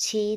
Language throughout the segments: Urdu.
6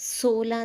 16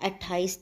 28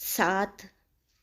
7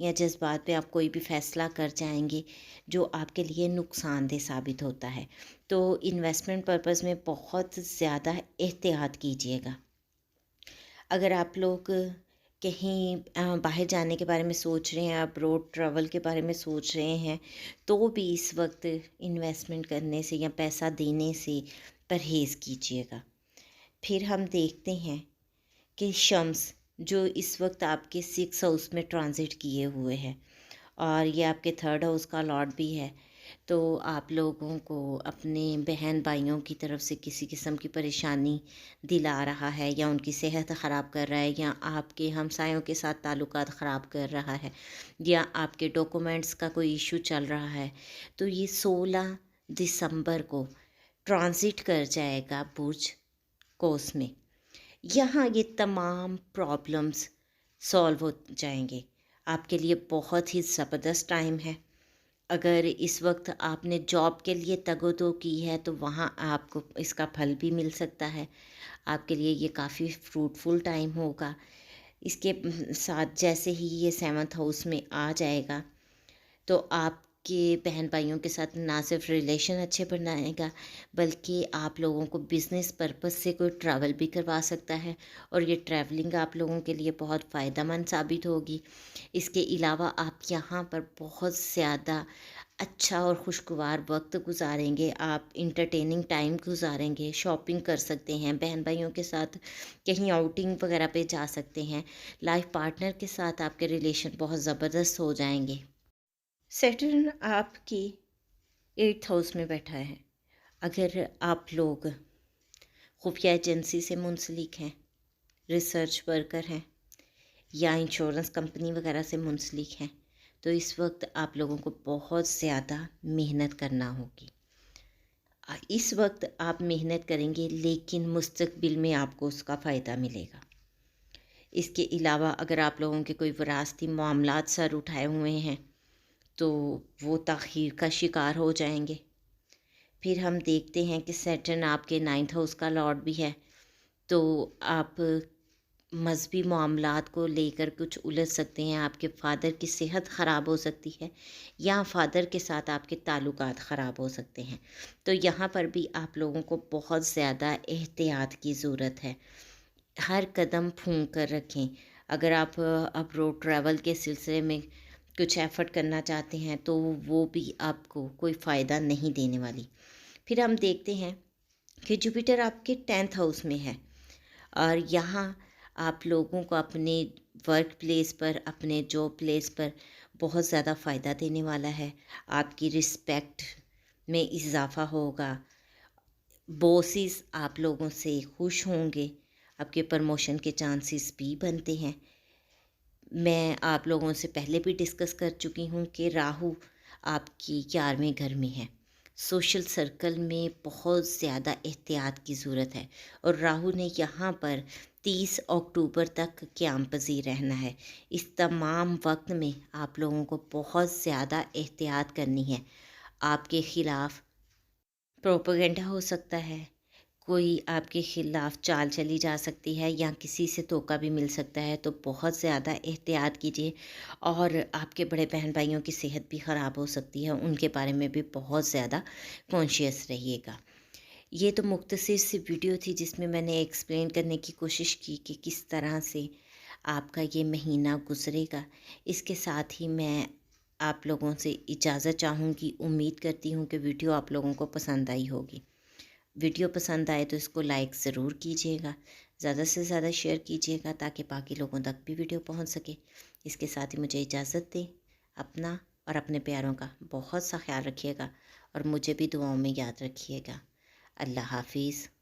یا جذبات پہ آپ کوئی بھی فیصلہ کر جائیں گے جو آپ کے لیے نقصان دہ ثابت ہوتا ہے. تو انویسٹمنٹ پرپز میں بہت زیادہ احتیاط کیجیے گا. اگر آپ لوگ کہیں باہر جانے کے بارے میں سوچ رہے ہیں، آپ روڈ ٹریول کے بارے میں سوچ رہے ہیں، تو بھی اس وقت انویسٹمنٹ کرنے سے یا پیسہ دینے سے پرہیز کیجیے گا. پھر ہم دیکھتے ہیں کہ شمس جو اس وقت آپ کے 6 ہاؤس میں ٹرانزٹ کیے ہوئے ہیں اور یہ آپ کے 3rd ہاؤس کا لاٹ بھی ہے، تو آپ لوگوں کو اپنے بہن بھائیوں کی طرف سے کسی قسم کی پریشانی دلا رہا ہے، یا ان کی صحت خراب کر رہا ہے، یا آپ کے ہمسایوں کے ساتھ تعلقات خراب کر رہا ہے، یا آپ کے ڈاکومنٹس کا کوئی ایشو چل رہا ہے. تو یہ 16 دسمبر کو ٹرانزٹ کر جائے گا برج قوس میں. یہاں یہ تمام پرابلمز سولو ہو جائیں گے. آپ کے لیے بہت ہی زبردست ٹائم ہے. اگر اس وقت آپ نے جاب کے لیے تگ و دو کی ہے تو وہاں آپ کو اس کا پھل بھی مل سکتا ہے. آپ کے لیے یہ کافی فروٹفل ٹائم ہوگا. اس کے ساتھ جیسے ہی یہ 7th ہاؤس میں آ جائے گا تو آپ کے بہن بھائیوں کے ساتھ نہ صرف ریلیشن اچھے بنائے گا، بلکہ آپ لوگوں کو بزنس پرپس سے کوئی ٹریول بھی کروا سکتا ہے، اور یہ ٹریولنگ آپ لوگوں کے لیے بہت فائدہ مند ثابت ہوگی. اس کے علاوہ آپ یہاں پر بہت زیادہ اچھا اور خوشگوار وقت گزاریں گے. آپ انٹرٹیننگ ٹائم گزاریں گے، شاپنگ کر سکتے ہیں، بہن بھائیوں کے ساتھ کہیں آؤٹنگ وغیرہ پہ جا سکتے ہیں. لائف پارٹنر کے ساتھ آپ کے ریلیشن بہت زبردست ہو جائیں گے. سیٹرن آپ کی 8th ہاؤس میں بیٹھا ہے. اگر آپ لوگ خفیہ ایجنسی سے منسلک ہیں، ریسرچ ورکر ہیں، یا انشورنس کمپنی وغیرہ سے منسلک ہیں، تو اس وقت آپ لوگوں کو بہت زیادہ محنت کرنا ہوگی. اس وقت آپ محنت کریں گے لیکن مستقبل میں آپ کو اس کا فائدہ ملے گا. اس کے علاوہ اگر آپ لوگوں کے کوئی وراثتی معاملات سر اٹھائے ہوئے ہیں تو وہ تاخیر کا شکار ہو جائیں گے. پھر ہم دیکھتے ہیں کہ سیٹرن آپ کے 9th ہاؤس کا لارڈ بھی ہے، تو آپ مذہبی معاملات کو لے کر کچھ الجھ سکتے ہیں. آپ کے فادر کی صحت خراب ہو سکتی ہے، یا فادر کے ساتھ آپ کے تعلقات خراب ہو سکتے ہیں. تو یہاں پر بھی آپ لوگوں کو بہت زیادہ احتیاط کی ضرورت ہے. ہر قدم پھونک کر رکھیں. اگر آپ اب روڈ ٹریول کے سلسلے میں کچھ ایفرٹ کرنا چاہتے ہیں تو وہ بھی آپ کو کوئی فائدہ نہیں دینے والی. پھر ہم دیکھتے ہیں کہ جوپیٹر آپ کے 10th ہاؤس میں ہے، اور یہاں آپ لوگوں کو اپنے ورک پلیس پر، اپنے جاب پلیس پر بہت زیادہ فائدہ دینے والا ہے. آپ کی رسپیکٹ میں اضافہ ہوگا. بوسز آپ لوگوں سے خوش ہوں گے. آپ کے پرموشن کے چانسز بھی بنتے ہیں. میں آپ لوگوں سے پہلے بھی ڈسکس کر چکی ہوں کہ راہو آپ کی 11ویں گھر میں ہے. سوشل سرکل میں بہت زیادہ احتیاط کی ضرورت ہے، اور راہو نے یہاں پر 30 اکتوبر تک قیام پذیر رہنا ہے. اس تمام وقت میں آپ لوگوں کو بہت زیادہ احتیاط کرنی ہے. آپ کے خلاف پروپیگنڈا ہو سکتا ہے، کوئی آپ کے خلاف چال چلی جا سکتی ہے، یا کسی سے دھوکہ بھی مل سکتا ہے. تو بہت زیادہ احتیاط کیجیے. اور آپ کے بڑے بہن بھائیوں کی صحت بھی خراب ہو سکتی ہے، ان کے بارے میں بھی بہت زیادہ کانشیس رہیے گا. یہ تو مختصر سی ویڈیو تھی جس میں نے ایکسپلین کرنے کی کوشش کی کہ کس طرح سے آپ کا یہ مہینہ گزرے گا. اس کے ساتھ ہی میں آپ لوگوں سے اجازت چاہوں گی. امید کرتی ہوں کہ ویڈیو آپ لوگوں کو پسند آئی ہوگی. ویڈیو پسند آئے تو اس کو لائک ضرور کیجیے گا، زیادہ سے زیادہ شیئر کیجیے گا تاکہ باقی لوگوں تک بھی ویڈیو پہنچ سکے. اس کے ساتھ ہی مجھے اجازت دیں. اپنا اور اپنے پیاروں کا بہت سا خیال رکھیے گا، اور مجھے بھی دعاؤں میں یاد رکھیے گا. اللہ حافظ.